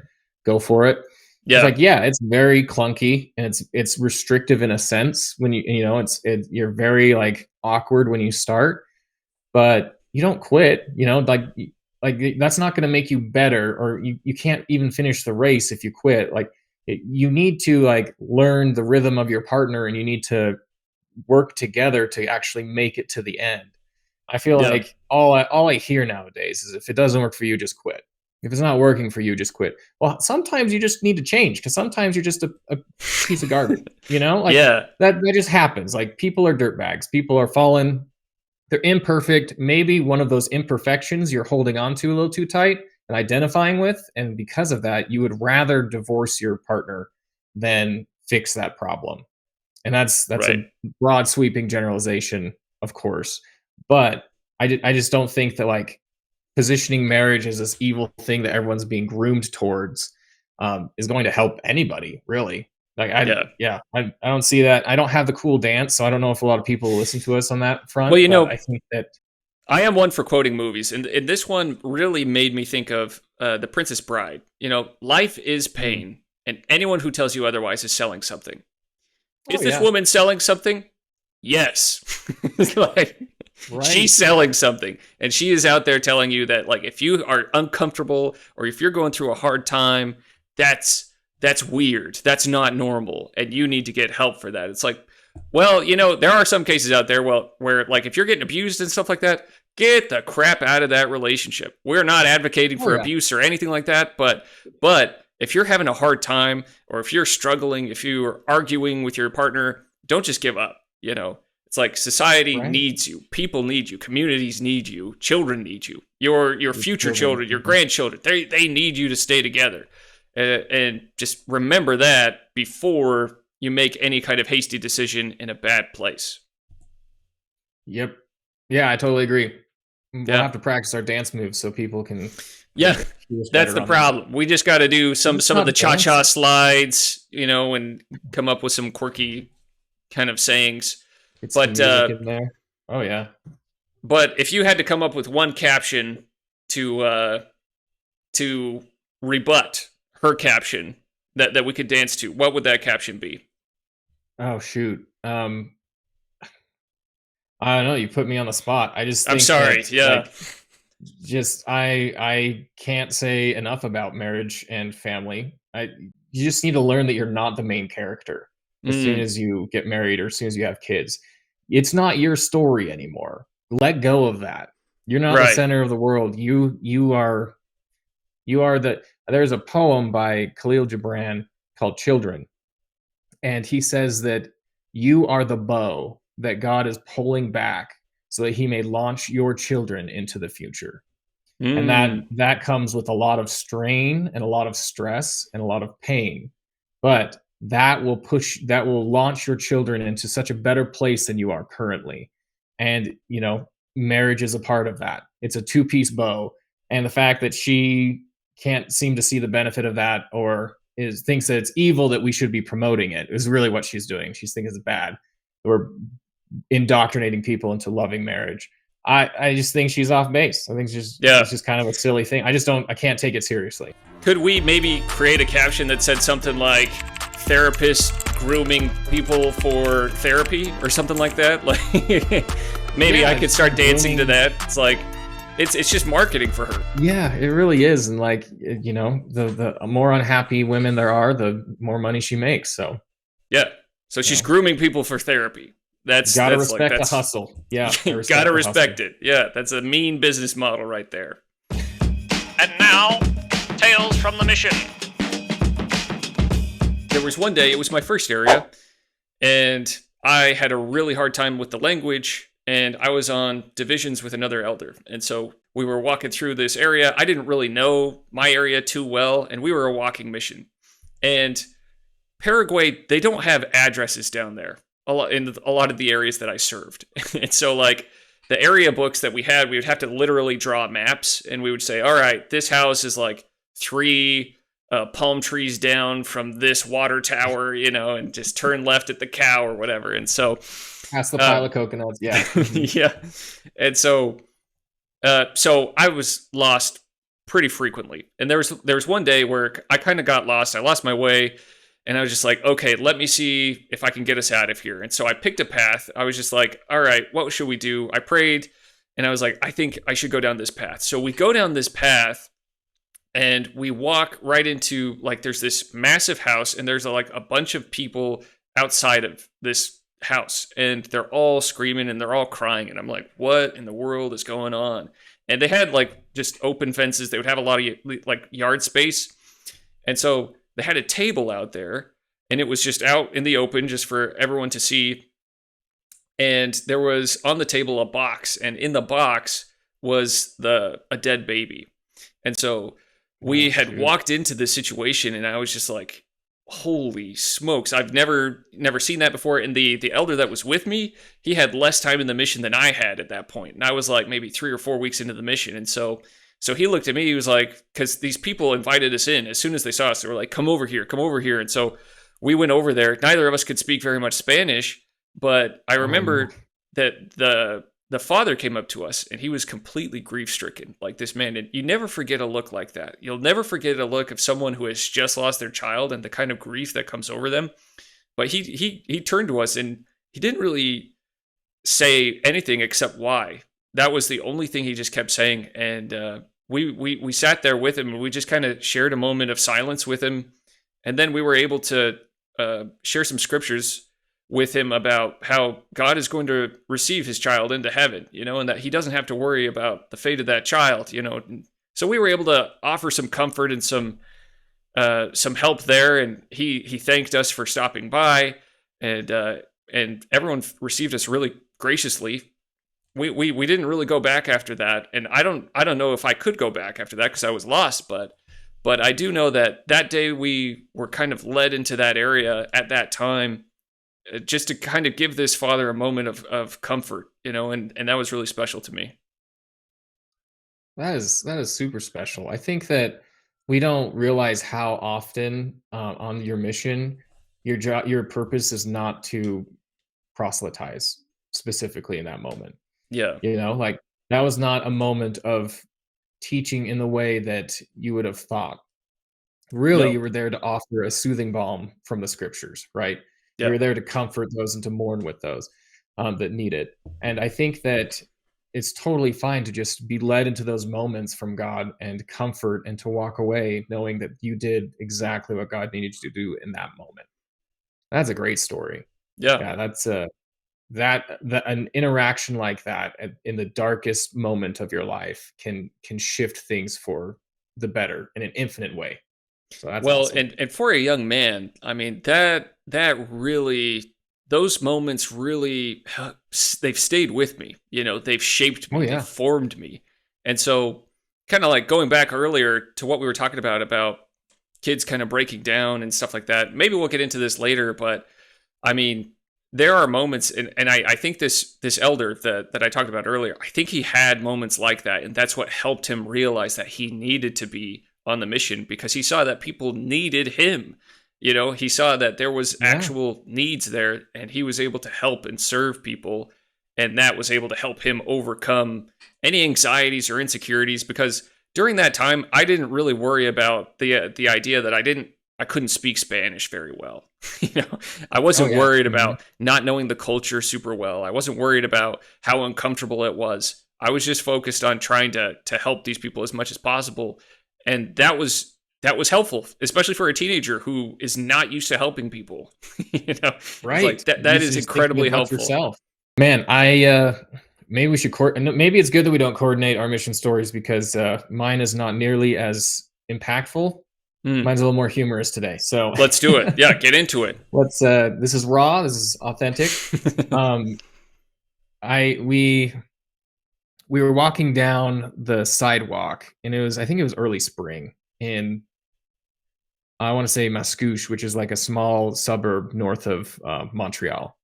Speaker 2: go for it. It's
Speaker 1: Yeah,
Speaker 2: like, yeah, it's very clunky and it's restrictive in a sense when you're very like awkward when you start, but you don't quit. Like that's not going to make you better, or you can't even finish the race if you quit. Like you need to like learn the rhythm of your partner, and you need to work together to actually make it to the end. I feel
Speaker 1: yeah,
Speaker 2: like all I hear nowadays is if it doesn't work for you, just quit. If it's not working for you, just quit. Well, sometimes you just need to change because sometimes you're just a piece of garbage. Like
Speaker 1: yeah,
Speaker 2: that just happens. Like people are dirtbags. People are fallen. They're imperfect. Maybe one of those imperfections you're holding on to a little too tight and identifying with, and because of that, you would rather divorce your partner than fix that problem. And that's
Speaker 1: right.
Speaker 2: a broad sweeping generalization, of course, but I just don't think that like positioning marriage as this evil thing that everyone's being groomed towards is going to help anybody really. Like
Speaker 1: Yeah.
Speaker 2: I don't see that. I don't have the cool dance, so I don't know if a lot of people listen to us on that
Speaker 1: Well,
Speaker 2: front, but I think that
Speaker 1: I am one for quoting movies, and this one really made me think of The Princess Bride. Life is
Speaker 2: mm,
Speaker 1: pain, and anyone who tells you otherwise is selling something. Is
Speaker 2: oh
Speaker 1: this
Speaker 2: yeah,
Speaker 1: woman selling something? Yes. Like, she's
Speaker 2: right,
Speaker 1: selling something, and she is out there telling you that, like, if you are uncomfortable or if you're going through a hard time, that's weird. That's not normal, and you need to get help for that. It's like, well, there are some cases out there, where like if you're getting abused and stuff like that, get the crap out of that relationship. We're not advocating
Speaker 2: oh
Speaker 1: for
Speaker 2: yeah,
Speaker 1: abuse or anything like that, but if you're having a hard time or if you're struggling, if you're arguing with your partner, don't just give up. It's like society
Speaker 2: right.
Speaker 1: needs you, people need you, communities need you, children need you, your
Speaker 2: Your
Speaker 1: future
Speaker 2: children,
Speaker 1: children, your grandchildren. They need you to stay together, and just remember that before you make any kind of hasty decision in a bad place.
Speaker 2: Yep, yeah, I totally agree. We'll
Speaker 1: Yeah,
Speaker 2: have to practice our dance moves so people can
Speaker 1: yeah.
Speaker 2: hear us
Speaker 1: That's
Speaker 2: better
Speaker 1: the
Speaker 2: on that.
Speaker 1: problem. We just got to do
Speaker 2: It's
Speaker 1: some of the
Speaker 2: not
Speaker 1: cha cha
Speaker 2: dancing.
Speaker 1: slides, and come up with some quirky kind of sayings.
Speaker 2: Get some
Speaker 1: But
Speaker 2: music in there. Oh yeah.
Speaker 1: but if you had to come up with one caption to rebut her caption that we could dance to, what would that caption be?
Speaker 2: Oh shoot. I don't know. You put me on the spot. I just
Speaker 1: I'm
Speaker 2: think
Speaker 1: sorry.
Speaker 2: that
Speaker 1: Yeah.
Speaker 2: just I can't say enough about marriage and family. You just need to learn that you're not the main character as soon
Speaker 1: Mm,
Speaker 2: as you get married or as soon as you have kids. It's not your story anymore. Let go of that. You're not the
Speaker 1: right.
Speaker 2: center of the world. You are the there's a poem by Khalil Gibran called Children, and he says that you are the bow that God is pulling back so that he may launch your children into the future. And that
Speaker 1: Mm,
Speaker 2: that comes with a lot of strain and a lot of stress and a lot of pain. But that will launch your children into such a better place than you are currently. And marriage is a part of that. It's a two-piece bow. And the fact that she can't seem to see the benefit of that, or is thinks that it's evil that we should be promoting it, is really what she's doing. She's thinking it's bad. We're indoctrinating people into loving marriage. I just think she's off base. I think
Speaker 1: yeah.
Speaker 2: it's just kind of a silly thing. I can't take it seriously.
Speaker 1: Could we maybe create a caption that said something like "therapist grooming people for therapy" or something like that? Like, maybe I
Speaker 2: Yeah,
Speaker 1: could
Speaker 2: just
Speaker 1: start dancing to
Speaker 2: grooming.
Speaker 1: that. It's like it's just marketing for her.
Speaker 2: Yeah, it really is. And like the more unhappy women there are, the more money she makes. So
Speaker 1: Yeah. So
Speaker 2: you
Speaker 1: she's
Speaker 2: know,
Speaker 1: grooming people for therapy.
Speaker 2: gotta
Speaker 1: That's like
Speaker 2: respect the
Speaker 1: that's
Speaker 2: hustle. Yeah, I respect
Speaker 1: gotta
Speaker 2: the hustle.
Speaker 1: respect it. Yeah, that's a mean business model right there.
Speaker 3: And now, Tales from the Mission.
Speaker 1: There was one day, it was my first area, and I had a really hard time with the language, and I was on divisions with another elder. And so we were walking through this area. I didn't really know my area too well, and we were a walking mission. And Paraguay, they don't have addresses down there. a lot of the areas that I served. And so like the area books that we had, we would have to literally draw maps, and we would say, all right, this house is like 3 palm trees down from this water tower, and just turn left at the cow or whatever. And so
Speaker 2: Past the pile of coconuts. Yeah.
Speaker 1: yeah. And so I was lost pretty frequently. And there was one day where I kind of got lost. I lost my way, and I was just like, okay, let me see if I can get us out of here. And so I picked a path. I was just like, all right, what should we do? I prayed, and I was like, I think I should go down this path. So we go down this path, and we walk right into, like, there's this massive house, and there's like a bunch of people outside of this house, and they're all screaming and they're all crying, and I'm like, what in the world is going on? And they had like just open fences. They would have a lot of like yard space, and so they had a table out there, and it was just out in the open just for everyone to see. And there was on the table a box, and in the box was a dead baby. And so we had walked into this situation, and I was just like, holy smokes, I've never seen that before. And the elder that was with me, he had less time in the mission than I had at that point. And I was like maybe 3 or 4 weeks into the mission. And so he looked at me, he was like, because these people invited us in. As soon as they saw us, they were like, come over here. And so we went over there. Neither of us could speak very much Spanish, but I remember that the father came up to us, and he was completely grief-stricken, like this man. And you never forget a look like that. You'll never forget a look of someone who has just lost their child and the kind of grief that comes over them. But he turned to us, and he didn't really say anything except why. That was the only thing he just kept saying. And we sat there with him, and we just kind of shared a moment of silence with him. And then we were able to share some scriptures with him about how God is going to receive his child into heaven, and that he doesn't have to worry about the fate of that child, So we were able to offer some comfort and some help there, and he thanked us for stopping by, and everyone received us really graciously. We didn't really go back after that, and I don't know if I could go back after that because I was lost, but I do know that day we were kind of led into that area at that time, just to kind of give this father a moment of comfort, and that was really special to me.
Speaker 2: That is super special. I think that we don't realize how often on your mission, your purpose is not to proselytize specifically in that moment.
Speaker 1: Yeah.
Speaker 2: Like that was not a moment of teaching in the way that you would have thought. Really,
Speaker 1: No.
Speaker 2: you were there to offer a soothing balm from the scriptures, right?
Speaker 1: Yeah.
Speaker 2: You're there to comfort those and to mourn with those that need it. And I think that it's totally fine to just be led into those moments from God and comfort, and to walk away knowing that you did exactly what God needed you to do in that moment. That's a great story.
Speaker 1: Yeah.
Speaker 2: That's an interaction like that in the darkest moment of your life can shift things for the better in an infinite way. So that's awesome.
Speaker 1: And for a young man, I mean, that really, those moments really, they've stayed with me. They've shaped me, they've formed me. And so kind of like going back earlier to what we were talking about kids kind of breaking down and stuff like that. Maybe we'll get into this later, but I mean, there are moments, and I think this elder that I talked about earlier, I think he had moments like that, and that's what helped him realize that he needed to be on the mission, because he saw that people needed him. He saw that there was actual needs there, and he was able to help and serve people, and that was able to help him overcome any anxieties or insecurities. Because during that time, I didn't really worry about the idea that I couldn't speak Spanish very well. I wasn't worried about not knowing the culture super well. I wasn't worried about how uncomfortable it was. I was just focused on trying to help these people as much as possible. And that was helpful, especially for a teenager who is not used to helping people.
Speaker 2: Right?
Speaker 1: Like that is incredibly helpful.
Speaker 2: Yourself. Man, maybe we should maybe it's good that we don't coordinate our mission stories, because mine is not nearly as impactful. Mine's a little more humorous today. So
Speaker 1: let's do it. Yeah, get into it.
Speaker 2: This is raw. This is authentic. We were walking down the sidewalk, and I think it was early spring, in I want to say Mascouche, which is like a small suburb north of Montreal.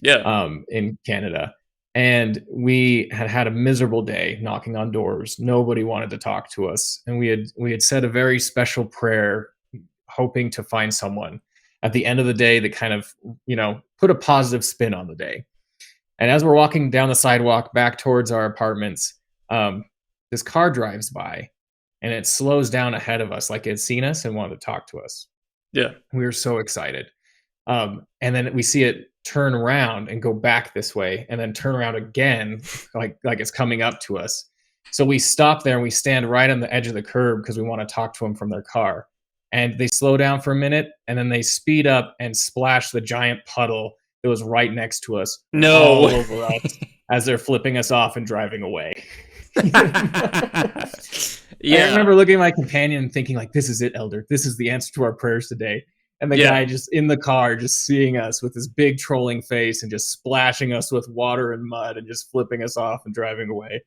Speaker 1: Yeah.
Speaker 2: in Canada. And we had a miserable day knocking on doors. Nobody wanted to talk to us. And we had said a very special prayer, hoping to find someone at the end of the day that kind of, put a positive spin on the day. And as we're walking down the sidewalk back towards our apartments, this car drives by and it slows down ahead of us like it had seen us and wanted to talk to us.
Speaker 1: Yeah.
Speaker 2: We were so excited. And then we see it turn around and go back this way and then turn around again, like it's coming up to us. So we stop there and we stand right on the edge of the curb because we want to talk to them from their car. And they slow down for a minute and then they speed up and splash the giant puddle that was right next to us all
Speaker 1: No.
Speaker 2: over us as they're flipping us off and driving away.
Speaker 1: Yeah.
Speaker 2: I remember looking at my companion and thinking, like, this is it, Elder. This is the answer to our prayers today. And the guy just in the car, just seeing us with his big trolling face and just splashing us with water and mud and just flipping us off and driving away.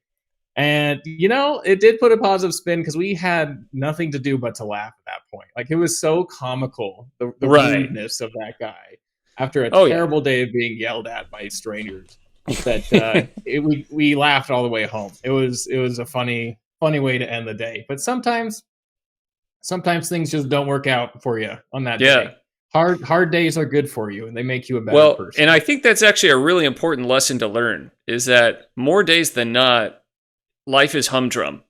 Speaker 2: And, it did put a positive spin because we had nothing to do but to laugh at that point. Like, it was so comical, the rudeness of that guy after a terrible day of being yelled at by strangers that we laughed all the way home. It was a funny way to end the day. But sometimes things just don't work out for you on that day. Hard days are good for you and they make you a better person.
Speaker 1: And I think that's actually a really important lesson to learn is that more days than not, life is humdrum.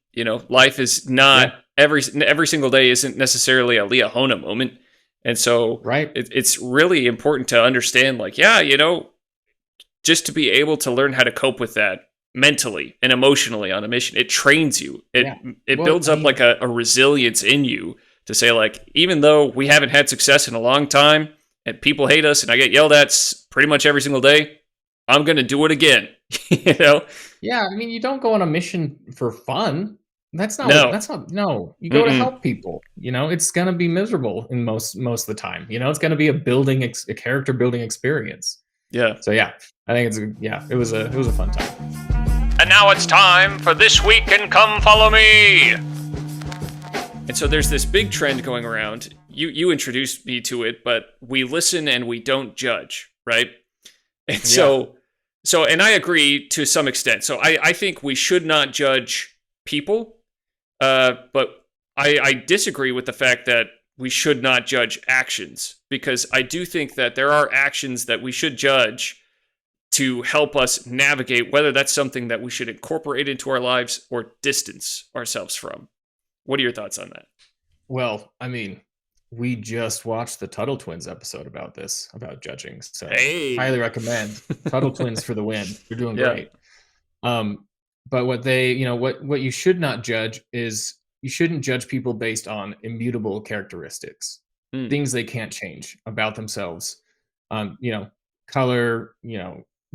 Speaker 1: Life is not every single day isn't necessarily a Liahona moment. And so it's really important to understand, like, just to be able to learn how to cope with that mentally and emotionally on a mission. It trains you. It builds up like a resilience in you to say, like, even though we haven't had success in a long time and people hate us and I get yelled at pretty much every single day, I'm going to do it again.
Speaker 2: Yeah, I mean, you don't go on a mission for fun. That's not. No. You go to help people. It's gonna be miserable in most of the time. It's gonna be a character building experience.
Speaker 1: Yeah.
Speaker 2: So yeah, I think it was a fun time.
Speaker 3: And now it's time for This Week in Come Follow Me.
Speaker 1: And so there's this big trend going around. You introduced me to it, but we listen and we don't judge, right? And so, and I agree to some extent. So I think we should not judge people, but I disagree with the fact that we should not judge actions, because I do think that there are actions that we should judge to help us navigate, whether that's something that we should incorporate into our lives or distance ourselves from. What are your thoughts on that?
Speaker 2: Well, I mean, we just watched the Tuttle Twins episode about judging. So highly recommend. Tuttle Twins for the win. You're doing great. But what what you should not judge is you shouldn't judge people based on immutable characteristics, things they can't change about themselves. Color,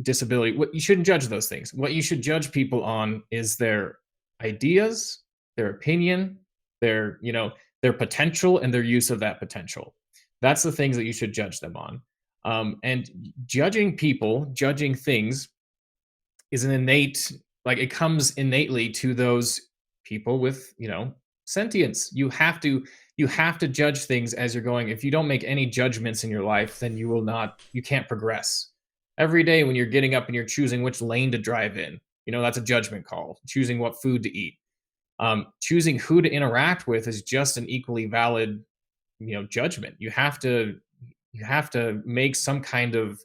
Speaker 2: disability. What you shouldn't judge those things. What you should judge people on is their ideas, their opinion, their potential and their use of that potential. That's the things that you should judge them on. And judging people, judging things is an innate, like, it comes innately to those people with, sentience. You have to judge things as you're going. If you don't make any judgments in your life, then you can't progress. Every day when you're getting up and you're choosing which lane to drive in, that's a judgment call. Choosing what food to eat. Choosing who to interact with is just an equally valid, judgment. You have to make some kind of,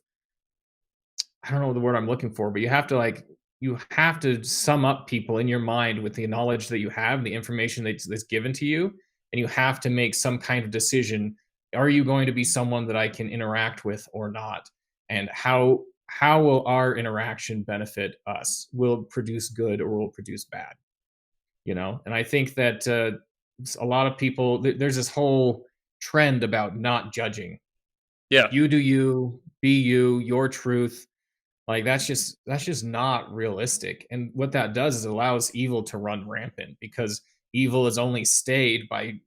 Speaker 2: I don't know the word I'm looking for, but you have to sum up people in your mind with the knowledge that you have, the information that's given to you, and you have to make some kind of decision. Are you going to be someone that I can interact with or not? And how will our interaction benefit us? Will it produce good or will it produce bad? And I think that a lot of people, there's this whole trend about not judging.
Speaker 1: Yeah.
Speaker 2: You do you, be you, your truth. Like, that's just not realistic. And what that does is allows evil to run rampant, because evil is only stayed by,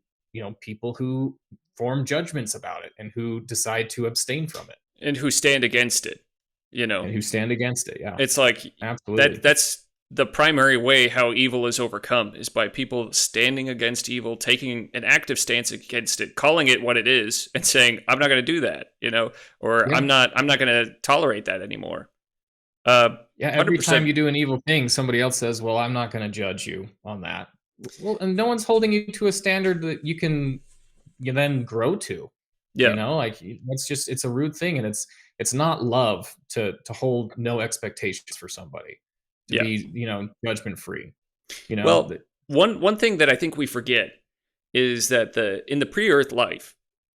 Speaker 2: people who form judgments about it and who decide to abstain from it.
Speaker 1: And who stand against it,
Speaker 2: And who stand against it, yeah.
Speaker 1: It's like,
Speaker 2: absolutely.
Speaker 1: That's the primary way how evil is overcome is by people standing against evil, taking an active stance against it, calling it what it is, and saying, "I'm not going to do that," or
Speaker 2: Yeah.
Speaker 1: I'm not going to tolerate that anymore.
Speaker 2: Yeah, every
Speaker 1: 100%.
Speaker 2: time you do an evil thing, somebody else says, "Well, I'm not going to judge you on that." Well, and no one's holding you to a standard that you then grow to.
Speaker 1: Yeah.
Speaker 2: Like it's a rude thing, and it's not love to hold no expectations for somebody, to
Speaker 1: Yeah.
Speaker 2: be judgment free.
Speaker 1: Well, one thing that I think we forget is that in the pre-earth life,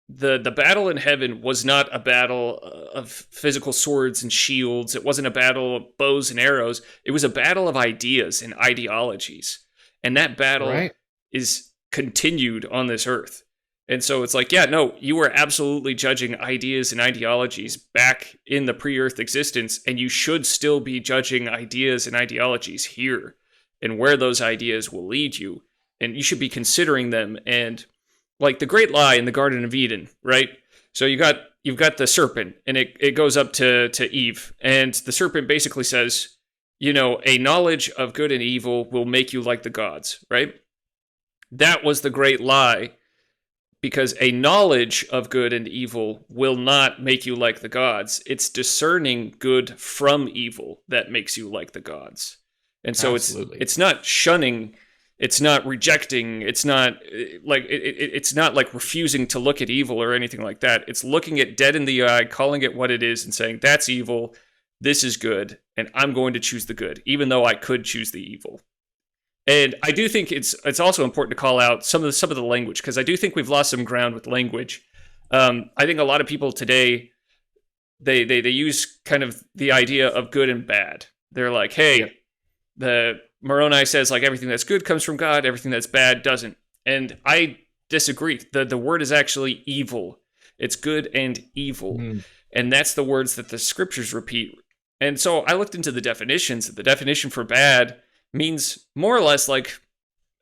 Speaker 1: the battle in heaven was not a battle of physical swords and shields. It wasn't a battle of bows and arrows. It was a battle of ideas and ideologies. And that battle
Speaker 2: Right.
Speaker 1: is continued on this earth. And so it's like, yeah, no, you were absolutely judging ideas and ideologies back in the pre-earth existence, and you should still be judging ideas and ideologies here and where those ideas will lead you. And you should be considering them. And like the great lie in the Garden of Eden, right? So you've got the serpent, and it goes up to Eve, and the serpent basically says, a knowledge of good and evil will make you like the gods, right? That was the great lie, because a knowledge of good and evil will not make you like the gods. It's discerning good from evil that makes you like the gods. And so
Speaker 2: Absolutely.
Speaker 1: it's not shunning, it's not rejecting, it's not it's not like refusing to look at evil or anything like that. It's looking it dead in the eye, calling it what it is, and saying, that's evil, this is good, and I'm going to choose the good, even though I could choose the evil. And I do think it's also important to call out some of the language, because I do think we've lost some ground with language. I think a lot of people today, they use kind of the idea of good and bad. They're like, hey, the Moroni says like everything that's good comes from God, everything that's bad doesn't. And I disagree. The word is actually evil. It's good and evil. And that's the words that the scriptures repeat. And so I looked into the definitions. The definition for bad means more or less like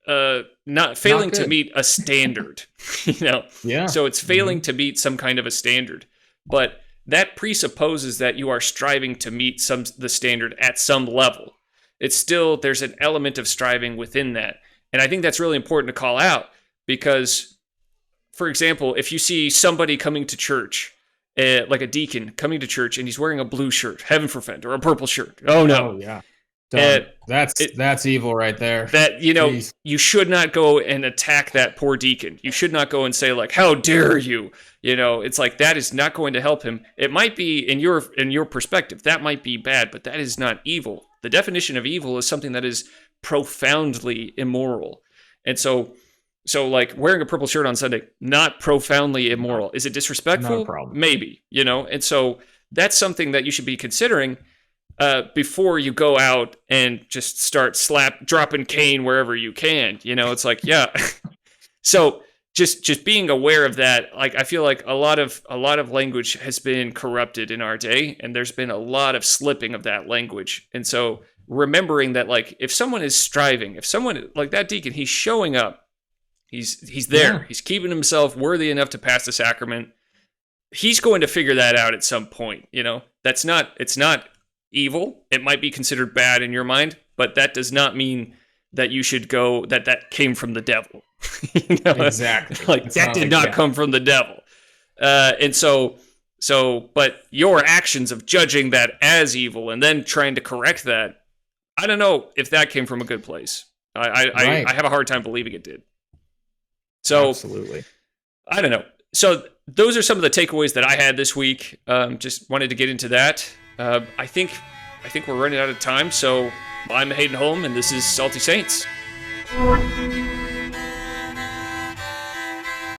Speaker 1: not failing to meet a standard,
Speaker 2: Yeah.
Speaker 1: So it's failing to meet some kind of a standard, but that presupposes that you are striving to meet the standard at some level. It's still, there's an element of striving within that, and I think that's really important to call out, because, for example, if you see somebody coming to church, like a deacon coming to church, and he's wearing a blue shirt, heaven forfend, or a purple shirt, oh no,
Speaker 2: yeah. That's evil right there.
Speaker 1: That,
Speaker 2: Jeez.
Speaker 1: You should not go and attack that poor deacon. You should not go and say like, how dare you? It's like, that is not going to help him. It might be in your perspective, that might be bad, but that is not evil. The definition of evil is something that is profoundly immoral. And so like wearing a purple shirt on Sunday, not profoundly immoral. Is it disrespectful?
Speaker 2: Not a problem.
Speaker 1: Maybe, and so that's something that you should be considering before you go out and just start dropping Cain wherever you can. It's like, yeah. So just being aware of that, like, I feel like a lot of language has been corrupted in our day, and there's been a lot of slipping of that language. And so remembering that, like, if someone is striving, if someone like that deacon, he's showing up, he's there,
Speaker 2: Yeah.
Speaker 1: he's keeping himself worthy enough to pass the sacrament, he's going to figure that out at some point. It's not evil. It might be considered bad in your mind, but that does not mean that you should go that came from the devil.
Speaker 2: Exactly.
Speaker 1: Like,
Speaker 2: It's
Speaker 1: that
Speaker 2: not
Speaker 1: did
Speaker 2: like
Speaker 1: not
Speaker 2: that.
Speaker 1: come from the devil. And so, but your actions of judging that as evil and then trying to correct that, I don't know if that came from a good place.
Speaker 2: Right.
Speaker 1: I have a hard time believing it did. So
Speaker 2: Absolutely.
Speaker 1: I don't know. So those are some of the takeaways that I had this week. Just wanted to get into that. I think we're running out of time, so I'm Hayden Holm, and this is Salty Saints.